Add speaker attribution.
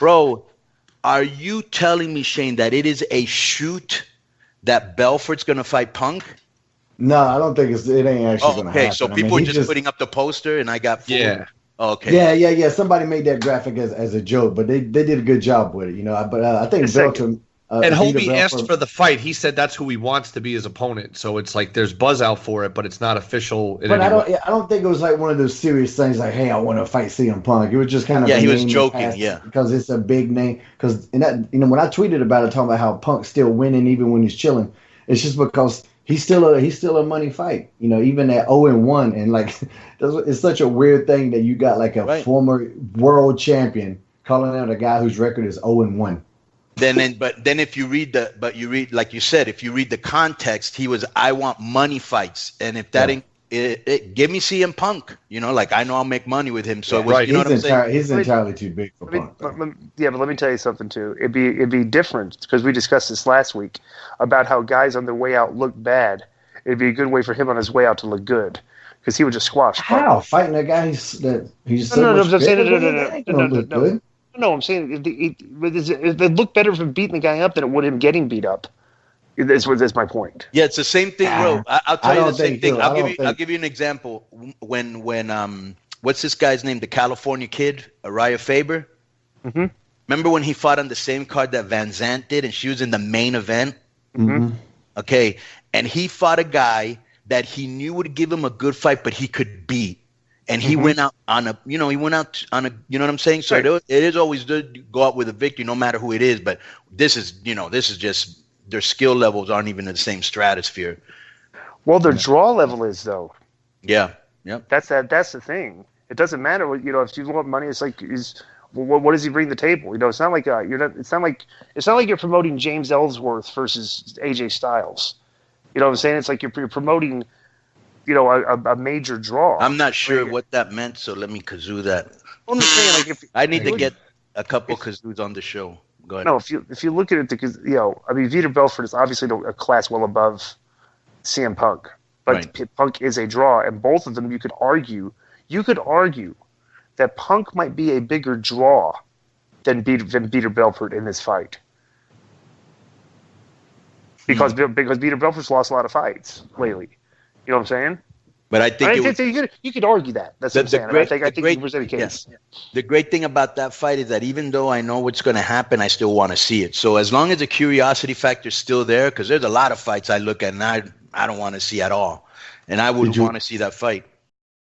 Speaker 1: Bro, are you telling me, Shane, that it is a shoot that Belfort's going to fight Punk?
Speaker 2: No, I don't think it ain't actually going to happen.
Speaker 1: Okay, so people are just putting up the poster, and I got fooled.
Speaker 3: Yeah.
Speaker 1: Okay.
Speaker 2: Yeah. Somebody made that graphic as a joke, but they did a good job with it, you know. But I think Belfort.
Speaker 3: And Hobie asked for the fight. He said that's who he wants to be his opponent. So it's like there's buzz out for it, but it's not official.
Speaker 2: But I don't think it was like one of those serious things like, hey, I want to fight CM Punk. It was just kind of
Speaker 1: he was joking,
Speaker 2: because it's a big name. Because when I tweeted about it, talking about how Punk's still winning even when he's chilling, it's just because he's still a money fight. You know, even at 0-1, and like it's such a weird thing that you got like a former world champion calling out a guy whose record is 0-1.
Speaker 1: But then if you read like you said, if you read the context, he was, I want money fights, and if that ain't give me CM Punk, you know, like I know I'll make money with him. So you know what I'm saying?
Speaker 2: He's entirely too big for Punk.
Speaker 4: But let me tell you something too. It'd be different because we discussed this last week about how guys on their way out look bad. It'd be a good way for him on his way out to look good because he would just squash Punk.
Speaker 2: How fighting a guy he's
Speaker 4: No, I'm saying it looked better from beating the guy up than it would him getting beat up. That's my point.
Speaker 1: Yeah, it's the same thing, bro. I'll tell you the same thing. I'll give you an example. When what's this guy's name? The California Kid, Araya Faber.
Speaker 4: Mm-hmm.
Speaker 1: Remember when he fought on the same card that Van Zant did, and she was in the main event?
Speaker 4: Mm-hmm.
Speaker 1: Okay, and he fought a guy that he knew would give him a good fight, but he could beat. And he went out on a, you know what I'm saying? So it is always good to go out with a victory, no matter who it is. But this is just, their skill levels aren't even in the same stratosphere.
Speaker 4: Well, their draw level is, though.
Speaker 1: Yeah. Yep.
Speaker 4: That's the thing. It doesn't matter what, if you want money, it's like, what does he bring to the table? You know, it's not like it's not like you're promoting James Ellsworth versus AJ Styles. You know what I'm saying? It's like you're promoting, a major draw.
Speaker 1: I'm not sure what that meant, so let me kazoo that.
Speaker 4: I'm just saying, like,
Speaker 1: I need to get a couple kazoos on the show. Go ahead.
Speaker 4: No, if you look at it, because Vitor Belfort is obviously a class well above CM Punk, but Punk is a draw, and both of them you could argue that Punk might be a bigger draw than Vitor Belfort in this fight. Because Vitor Belfort's lost a lot of fights lately. You know what I'm saying?
Speaker 1: But I think
Speaker 4: you could argue that. That's what I'm saying. I think you present a case.
Speaker 1: Yeah. The great thing about that fight is that even though I know what's going to happen, I still want to see it. So as long as the curiosity factor is still there, because there's a lot of fights I look at and I don't want to see at all, and I would want to see that fight.